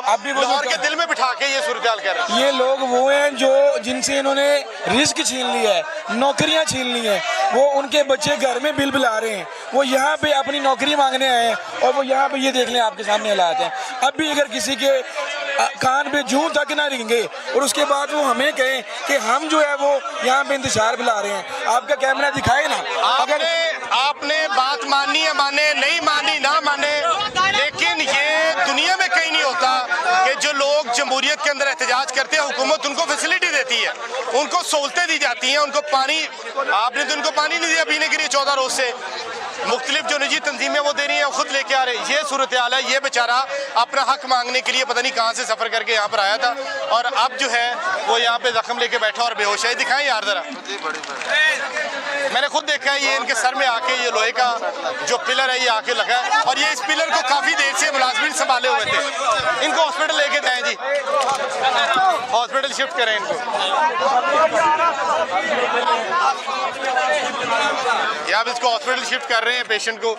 अब भी वो लाहौर के दिल में बिठा के ये सूरत हाल कर रहे हैं। ये लोग वो हैं जो जिनसे इन्होंने रिस्क छीन लिया है, नौकरियां छीन ली हैं, वो उनके बच्चे घर में बिल बिला रहे हैं, वो यहाँ पे अपनी नौकरी मांगने आए हैं और वो यहाँ पे ये देख लें आपके सामने हालात हैं। अब भी अगर किसी के कान पे जूं तक ना रेंगे और उसके बाद वो हमें कहें कि हम जो है वो यहाँ पे इंतजार बुला रहे हैं, आपका कैमरा दिखाए ना। अगर आपने बात मानी है माने, नहीं मानी ना माने, लेकिन ये दुनिया में कहीं नहीं होता कि जो लोग जमहूरियत के अंदर एहतजाज करते हैं हुकूमत उनको फैसिलिटी देती है, उनको सहूलतें दी जाती हैं, उनको पानी, आपने तो उनको पानी नहीं दिया पीने के लिए 14 रोज से, मुख्तलिफ जो निजी तंजीमें वो दे रही हैं, खुद लेके आ रहे हैं। ये सूरत हाल है। ये बेचारा अपना हक मांगने के लिए पता नहीं कहाँ से सफ़र करके यहाँ पर आया था और अब जो है वो यहाँ पे जख्म लेके बैठा और बेहोश है। दिखाएं यार जरा, मैंने खुद देखा है, ये इनके सर में आके ये लोहे का जो पिलर है ये आके लगा है और ये इस पिलर को काफ़ी देर से मुलाजमीन संभाले हुए थे। इनको हॉस्पिटल लेके जाएं जी, हॉस्पिटल शिफ्ट करें इनको। यहाँ पे इसको हॉस्पिटल शिफ्ट कर रहे हैं पेशेंट को।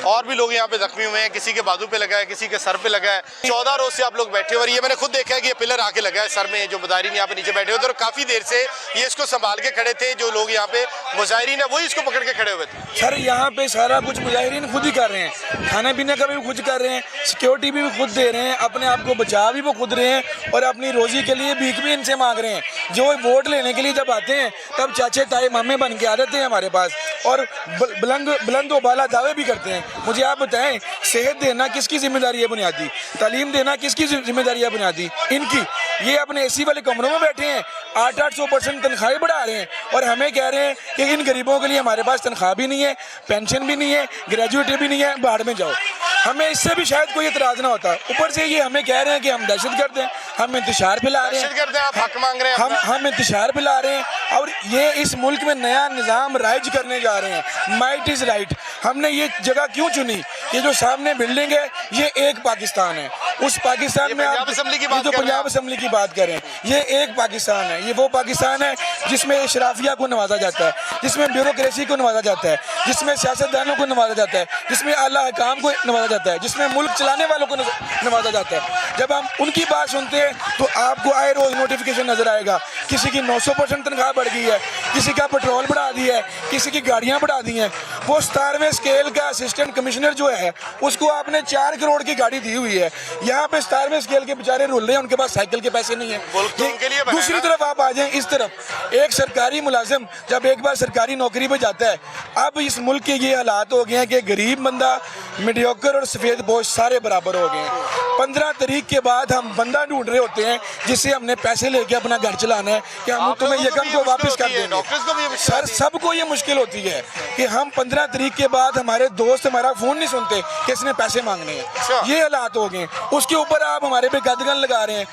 और भी लोग यहाँ पे जख्मी हुए हैं, किसी के बाजू पे लगा है, किसी के सर पे लगा है। 14 रोज से आप लोग बैठे हुए, और ये मैंने खुद देखा है कि ये पिलर आके लगा है सर में। जो मुजाहिरीन यहाँ पे नीचे बैठे हुए थे और काफी देर से ये इसको संभाल के खड़े थे। जो लोग यहाँ पे मुजाहिरीन है वही इसको पकड़ के खड़े हुए थे। सर यहाँ पे सारा कुछ मुजाहिरीन खुद ही कर रहे हैं, खाने पीने का भी खुद कर रहे हैं, सिक्योरिटी भी खुद दे रहे हैं, अपने आप को बचा भी वो खुद रहे हैं और अपनी रोजी के लिए भीख भी इनसे मांग रहे हैं। जो वोट लेने के लिए जब आते हैं तब चाचे ताए मामे बन के आ जाते हैं हमारे पास और बुलंद बाला दावे भी करते हैं। मुझे आप बताएं, सेहत देना किसकी जिम्मेदारी है बुनियादी, तालीम देना किसकी जिम्मेदारी है बुनियादी? इनकी। ये अपने एसी वाले कमरों में बैठे हैं, 800% तनख्वाहें बढ़ा रहे हैं और हमें कह रहे हैं कि इन गरीबों के लिए हमारे पास तनख्वाह भी नहीं है, पेंशन भी नहीं है, ग्रेजुएटी भी नहीं है, बाहर में जाओ। हमें इससे भी शायद कोई इतराज़ ना होता। ऊपर से ये हमें कह रहे हैं कि हम दहशतगर्द हैं, हम इंतशार फैला रहे हैं, आप हक मांग रहे हैं, हम इंतशार फैला रहे हैं और ये इस मुल्क में नया निज़ाम राइज करने जा रहे हैं। Might is right. हमने ये जगह क्यों चुनी? ये जो सामने बिल्डिंग है ये एक पाकिस्तान है। उस पाकिस्तान में आप जो पंजाब असम्बली की बात करें, ये एक पाकिस्तान है। ये वो पाकिस्तान है जिसमें शराफिया को नवाजा जाता है, जिसमें ब्यूरोक्रेसी को नवाजा जाता है, जिसमें सियासतदानों को नवाजा जाता है, जिसमें आला हकाम को नवाजा जाता है, जिसमें मुल्क चलाने वालों को नवाजा जाता है। जब हम उनकी बात सुनते हैं तो आपको आए रोज नोटिफिकेशन नजर आएगा। किसी की 900% तनख्वाह बढ़ गई है, किसी का पेट्रोल बढ़ा दिया है, किसी की गाड़ियाँ बढ़ा दी हैं। वो 17वें स्केल का असिस्टेंट कमिश्नर जो है उसको आपने 4 करोड़ की गाड़ी दी हुई है। यहाँ पे 17वें स्केल के बेचारे रुल रहे हैं, उनके पास साइकिल के पैसे नहीं है। दूसरी तरफ आप आ जाएं, इस तरफ एक सरकारी मुलाजिम जब एक बार सरकारी नौकरी पे जाता है, अब इस मुल्क के ये हालात हो गए हैं कि गरीब बंदा, मीडियोकर और सफ़ेद पोश सारे बराबर हो गए हैं। 15 तारीख के बाद हम बंदा ढूंढ रहे होते हैं जिससे हमने पैसे लेके अपना घर चलाना है कि हम तुम्हें यकम को वापस कर देंगे। सर सबको ये मुश्किल होती है कि हम 15 तारीख के बाद हमारे दोस्त हमारा फ़ोन नहीं सुनते कि इसने पैसे मांगने हैं। ये हालात हो गए। उसके ऊपर आप हमारे पे कदगन लगा रहे हैं।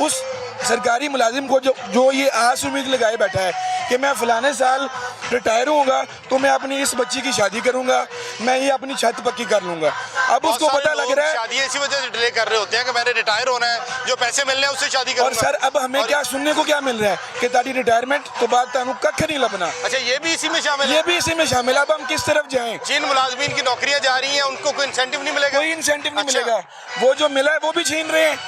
उस सरकारी मुलाजिम को जो ये आस उम्मीद लगाए बैठा है कि मैं फ़लाने साल रिटायर होऊंगा तो मैं अपनी इस बच्ची की शादी करूंगा, मैं ये अपनी छत पक्की कर लूंगा। अब उसको पता लग रहा है शादी इसी वजह से डिले कर रहे होते हैं कि मैंने रिटायर होना है, जो पैसे मिलने हैं उससे शादी करूंगा। और सर अब हमें क्या सुनने को क्या मिल रहा है कि तारी रिटायरमेंट तो बाद तानू कख नहीं लबना। अच्छा ये भी इसी में शामिल है? ये भी इसी में शामिल है। अब हम किस तरफ जाएं? जिन मुलाजमीन की नौकरियां जा रही हैं उनको कोई इंसेंटिव नहीं मिलेगा? कोई इंसेंटिव नहीं मिलेगा। वो जो मिला है वो भी छीन रहे हैं,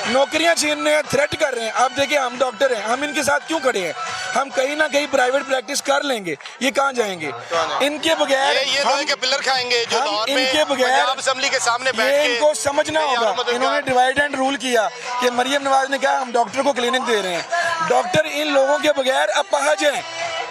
नौकरियां छीन रहे हैं, थ्रेट कर रहे हैं। आप देखिए हम डॉक्टर हैं, हम इनके साथ क्यों खड़े हैं? हम कहीं ना कहीं प्राइवेट प्रैक्टिस कर लेंगे, ये कहाँ जाएंगे? इनके बगैर ये लोहे के पिलर खाएंगे जो लाहौर में इनके बगैर पंजाब असेंबली के सामने बैठ के। इनको समझना होगा। इन्होंने डिवाइड एंड रूल किया कि मरियम नवाज ने कहा हम डॉक्टर को क्लिनिक दे रहे हैं। डॉक्टर इन लोगों के बगैर अपाहज हैं।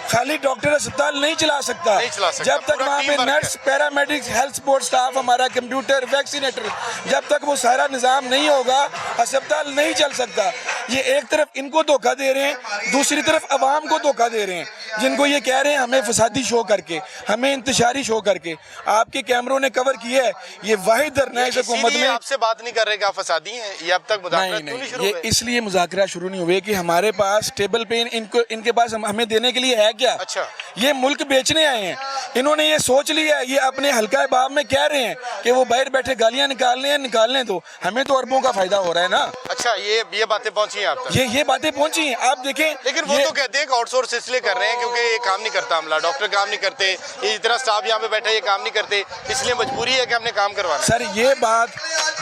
खाली डॉक्टर अस्पताल नहीं चला सकता जब तक वहाँ पे nurse, paramedics, health support staff, हमारा कंप्यूटर, वैक्सीनेटर, जब तक वो सारा निज़ाम नहीं होगा अस्पताल नहीं चल सकता। ये एक तरफ इनको धोखा दे रहे हैं, दूसरी तरफ अवाम को धोखा दे रहे हैं, जिनको ये कह रहे हैं हमें फसादी शो करके, हमें इंतशारी शो करके। आपके कैमरों ने कवर किया है। ये वाहिद धरना है इस हुकूमत में। आपसे बात नहीं कर रहे कि आप फसादी हैं, ये अब तक मुज़ाकरा क्यों नहीं शुरू हुए? ये इसलिए मुज़ाकरा शुरू नहीं हुए कि हमारे पास टेबल पे इनके पास हमें देने के लिए है क्या? अच्छा ये मुल्क बेचने आए हैं। इन्होंने ये सोच लिया है, ये अपने हल्का बाब में कह रहे हैं कि वो बाहर बैठे गालियां निकालने हैं, निकालने दो, हमें तो अरबों का फायदा हो रहा है ना। अच्छा अच्छा, ये बातें पहुंची हैं आप तक? ये बातें पहुंची हैं, आप देखें। लेकिन वो तो कहते हैं कि आउटसोर्स इसलिए कर रहे हैं क्योंकि ये काम नहीं करता अमला, डॉक्टर काम नहीं करते, ये इतना स्टाफ यहाँ पे बैठा है ये काम नहीं करते, इसलिए मजबूरी है कि हमने काम करवाना है। सर ये बात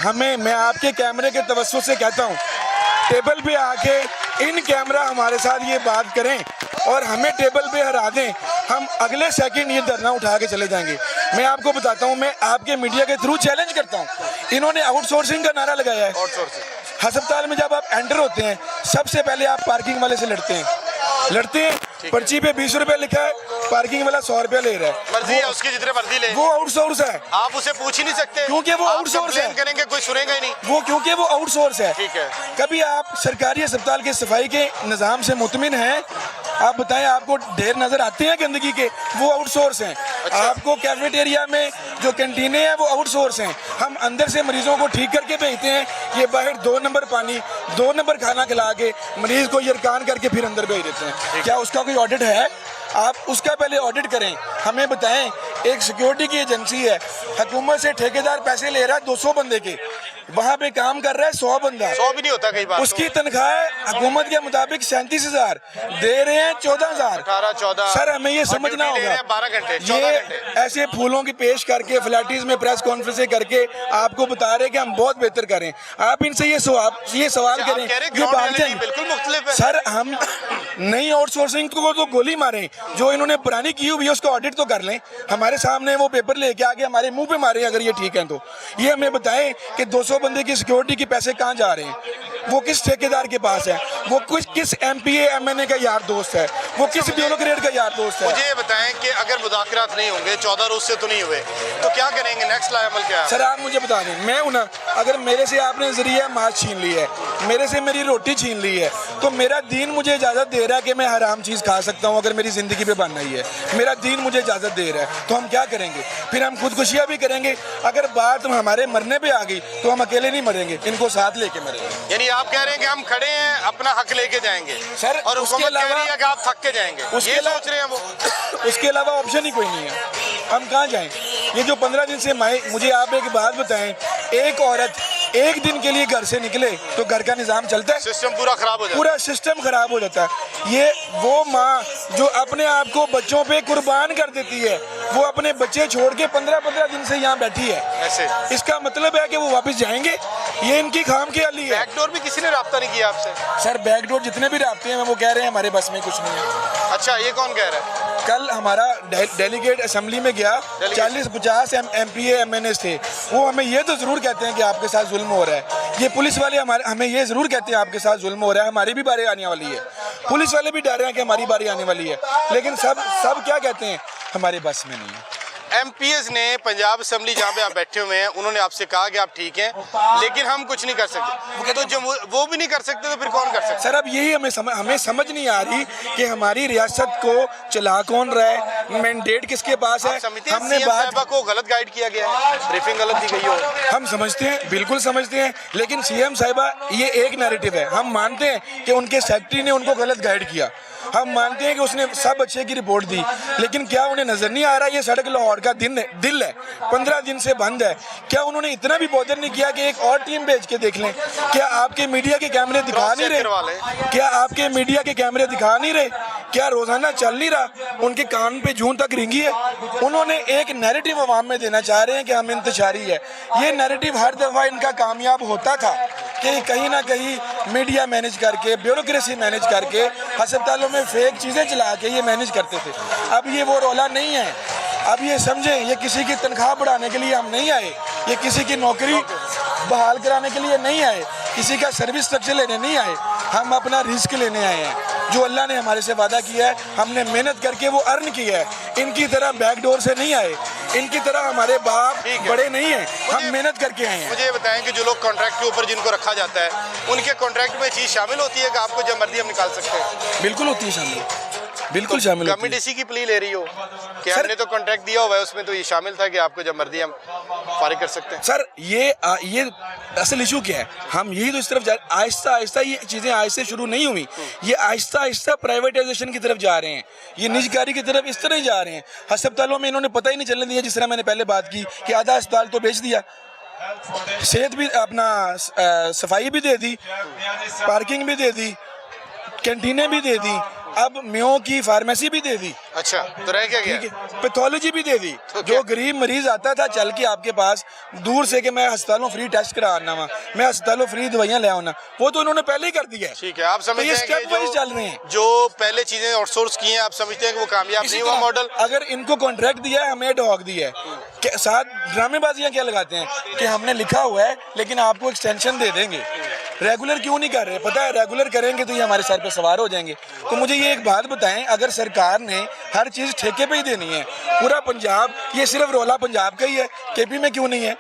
मैं आपके कैमरे के तवज्जुह से कहता हूँ, टेबल पे आके इन कैमरा हमारे साथ ये बात करें और हमें टेबल पे हरा दें, हम अगले सेकंड ये धरना उठा के चले जाएंगे। मैं आपको बताता हूँ, मैं आपके मीडिया के थ्रू चैलेंज करता हूँ, इन्होंने आउटसोर्सिंग का नारा लगाया है। आउटसोर्सिंग अस्पताल में जब आप एंटर होते हैं सबसे पहले आप पार्किंग वाले से लड़ते हैं, पर्ची पे 20 रुपए लिखा है, पार्किंग वाला 100 रुपए ले रहा है, मर्जी है उसकी जितने मर्जी ले, वो आउटसोर्स है। आप उसे पूछ ही नहीं सकते क्योंकि वो आउटसोर्स है, करेंगे कोई सुनेगा ही नहीं, वो क्योंकि वो आउटसोर्स है। ठीक है। कभी आप सरकारी अस्पताल के सफाई के निज़ाम से मुतमिन हैं? आप बताएं, आपको ढेर नजर आते हैं गंदगी के? वो आउटसोर्स हैं। अच्छा। आपको कैफेटेरिया में जो कैंटीनें हैं वो आउटसोर्स हैं। हम अंदर से मरीजों को ठीक करके भेजते हैं, ये बाहर 2 नंबर पानी 2 नंबर खाना खिला के मरीज को यरकान करके फिर अंदर भेज देते हैं। क्या उसका कोई ऑडिट है? आप उसका पहले ऑडिट करें, हमें बताएं। एक सिक्योरिटी की एजेंसी है, हुकूमत से ठेकेदार पैसे ले रहा है 200 बंदे के, वहाँ पे काम कर रहा है 100 बंदा, 100 भी नहीं होता कई बार, उसकी तनख्वाह हुकूमत के मुताबिक 37,000, दे रहे हैं 14,000। 18-14। सर हमें ये समझना होगा, 12 घंटे 14 ये घंटे ऐसे फूलों की पेश करके फ्लैटीज में प्रेस कॉन्फ्रेंस करके आपको बता रहे कि हम बहुत बेहतर करें। आप इनसे ये सवाल करें, ये भाग जाएं। बिल्कुल मुख्तलिफ है सर हम नई आउटसोर्सिंग को तो गोली मारें, जो इन्होंने पुरानी की हुई है उसका ऑडिट तो कर लें। हमारे सामने वो पेपर लेके आके हमारे मुंह पे मारे अगर ये ठीक है तो। ये हमें बताएं कि 200 बंदे की सिक्योरिटी के पैसे कहाँ जा रहे हैं, वो किस ठेकेदार के पास है, वो किस MPA MNA का यार दोस्त है, वो किस ब्यूरोक्रेट का यार दोस्त है। मुझे ये बताएं कि अगर मुज़ाकरात नहीं होंगे 14 रोज से तो नहीं हुए तो क्या करेंगे, नेक्स्ट अमल क्या है? सर आप मुझे बता दें, मैं हूं ना, अगर मेरे से आपने जरिया मांस छीन ली है, मेरे से मेरी रोटी छीन ली है, तो मेरा दीन मुझे इजाज़त दे रहा है कि मैं हराम चीज़ खा सकता हूं अगर मेरी ज़िंदगी पे बनना ही है। मेरा दीन मुझे इजाज़त दे रहा है, तो हम क्या करेंगे? फिर हम खुदकुशियाँ भी करेंगे। अगर बात हमारे मरने पे आ गई तो हम अकेले नहीं मरेंगे, इनको साथ लेके मरेंगे। यानी आप कह रहे हैं कि हम खड़े हैं, अपना हक लेके जाएंगे सर, और उसके हुकूमत कह अलावा रही है कि आप थक के जाएंगे, उसके ये सोच रहे हैं वो। उसके अलावा ऑप्शन ही कोई नहीं है, हम कहाँ जाएं? ये जो 15 दिन से मुझे आप एक बात बताएं, एक औरत एक दिन के लिए घर से निकले तो घर का निज़ाम चलता है? सिस्टम पूरा खराब हो जाता है, पूरा सिस्टम खराब हो जाता है। ये वो माँ जो अपने आप को बच्चों पे कुर्बान कर देती है, वो अपने बच्चे छोड़ के 15-15 दिन से यहाँ बैठी है, ऐसे इसका मतलब है कि वो वापस जाएंगे? ये इनकी खाम ख्याली है। बैकडोर भी किसी ने राब्ता नहीं किया आपसे? सर बैकडोर जितने भी राब्ते हैं वो कह रहे हैं हमारे बस में कुछ नहीं है। अच्छा, ये कौन कह रहा है? कल हमारा डेलीगेट असेंबली में गया, 40-50 MPA MNA थे, वो हमें ये तो ज़रूर कहते हैं कि आपके साथ जुल्म हो रहा है। ये पुलिस वाले हमें ये ज़रूर कहते हैं आपके साथ जुल्म हो रहा है, हमारी भी बारी आने वाली है। पुलिस वाले भी डर रहे हैं कि हमारी बारी आने वाली है, लेकिन सब क्या कहते हैं? हमारे बस में नहीं है। MPs ने पंजाब असेंबली जहाँ पे आप बैठे हुए हैं, उन्होंने आपसे कहा कि आप ठीक हैं लेकिन हम कुछ नहीं कर सकते, तो जब वो भी नहीं कर सकते तो फिर कौन कर सकता? सर अब यही हमें समझ नहीं आ रही कि हमारी रियासत को चला कौन रहा है, मैंडेट किसके पास है। हमने बात को गलत गाइड किया गया है, ब्रीफिंग गलत दी गई हो, हम समझते हैं, बिल्कुल समझते हैं, लेकिन CM साहिबा ये एक नैरेटिव है। हम मानते हैं कि उनके सेक्रेटरी ने उनको गलत गाइड किया, हम मानते हैं कि उसने सब अच्छे की रिपोर्ट दी, लेकिन क्या उन्हें नजर नहीं आ रहा ये सड़क लाहौर का दिल है, 15 दिन से बंद है? क्या उन्होंने इतना भी बॉदर नहीं किया कि एक और टीम भेज के देख लें? क्या आपके मीडिया के कैमरे दिखा नहीं रहे? क्या आपके मीडिया के कैमरे दिखा नहीं रहे? क्या रोजाना चल नहीं रहा? उनके कान पे जून तक रिंगी है। उन्होंने एक नैरेटिव अवाम में देना चाह रहे हैं कि हम इंतशारी है। ये नैरेटिव हर दफा इनका कामयाब होता था कि कहीं ना कहीं मीडिया मैनेज करके, ब्यूरोक्रेसी मैनेज करके, अस्पतालों में फेक चीज़ें चला के ये मैनेज करते थे। अब ये वो रौला नहीं है। अब ये समझें, ये किसी की तनख्वाह बढ़ाने के लिए हम नहीं आए, ये किसी की नौकरी बहाल कराने के लिए नहीं आए, किसी का सर्विस स्ट्रक्चर लेने नहीं आए, हम अपना रिस्क लेने आए हैं। जो अल्लाह ने हमारे से वादा किया है, हमने मेहनत करके वो अर्न किया है। इनकी तरह बैकडोर से नहीं आए, इनकी तरह हमारे बाप बड़े नहीं हैं, हम मेहनत करके आए हैं। मुझे बताएं कि जो लोग कॉन्ट्रैक्ट के ऊपर जिनको रखा जाता है, उनके कॉन्ट्रैक्ट में चीज़ शामिल होती है कि आपको जब मर्जी हम निकाल सकते हैं? बिल्कुल होती है शामिल, बिल्कुल शामिल। गवर्नमेंट इसी की प्ली ले रही हो कि हमने तो कॉन्ट्रैक्ट दिया हुआ है, उसमें तो ये शामिल था कि आपको जब मर्जी हम फारिग कर सकते हैं। सर ये असल इशू क्या है? हम यही तो इस तरफ जा, आहिस्ता आहिस्ता ये चीज़ें आहिस्ता शुरू नहीं हुई, ये आहिस्ता आहिस्ता प्राइवेटाइजेशन की तरफ जा रहे हैं, ये निजकारी की तरफ इस तरह ही जा रहे हैं। अस्पतालों में इन्होंने पता ही नहीं चलने दिया, जिस तरह मैंने पहले बात की कि आधा अस्पताल तो बेच दिया। सेहत भी अपना सफाई भी दे दी, पार्किंग भी दे दी, कैंटीनें भी दे दी, अब म्यों की फार्मेसी भी दे दी, अच्छा, तो रह क्या गया? ठीक है, पैथोलॉजी भी दे दी। तो जो गरीब मरीज आता था चल के आपके पास दूर से कि मैं अस्पतालों फ्री टेस्ट करा आना वा, मैं अस्पतालों फ्री दवाइयाँ ले आना, वो तो उन्होंने पहले ही कर दिया है। ठीक है, आप तो समझते ये हैं स्टेप कि वाइज चल रहे हैं। जो पहले चीजें आउटसोर्स की हैं, आप समझते हैं कि वो कामयाब इसी नहीं हुआ तरह मॉडल? अगर इनको कॉन्ट्रैक्ट दिया है, हमें डॉग दिया है, साथ ड्रामेबाजियां क्या लगाते हैं कि हमने लिखा हुआ है लेकिन आपको एक्सटेंशन दे देंगे। रेगुलर क्यों नहीं कर रहे? पता है रेगुलर करेंगे तो ये हमारे सर पे सवार हो जाएंगे। तो मुझे ये एक बात बताएं, अगर सरकार ने हर चीज़ ठेके पे ही देनी है, पूरा पंजाब, ये सिर्फ रोला पंजाब का ही है, केपी में क्यों नहीं है,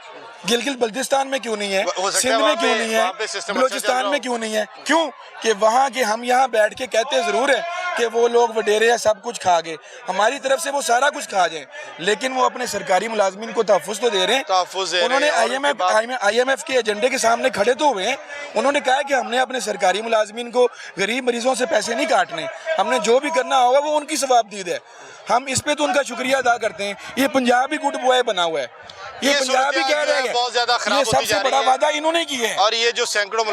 गिलगित बल्तिस्तान में क्यों नहीं है, सिंध में क्यों नहीं है, बलूचिस्तान में क्यों नहीं है? क्यों कि वहाँ के हम यहाँ बैठ के कहते ज़रूर है कि वो लोग वडेरे या सब कुछ खा गए, हमारी तरफ से वो सारा कुछ खा जाए, लेकिन वो अपने सरकारी मुलाजमीन को तहफ़्फ़ुज़ तो दे रहे हैं। उन्होंने IMF के एजेंडे के सामने खड़े तो हुए हैं, उन्होंने कहा है कि हमने अपने सरकारी मुलाजमीन को गरीब मरीजों से पैसे नहीं काटने, हमने जो भी करना होगा वो उनकी सवाबदीद है। हम इस पे तो उनका शुक्रिया अदा करते हैं। ये पंजाब भी गुड बॉय बना हुआ है, ये पंजाब भी कह रहे हैं, बहुत ज्यादा खराब ये होती जा सबसे रही बड़ा है। वादा इन्होंने किया है। और ये जो सैकड़ों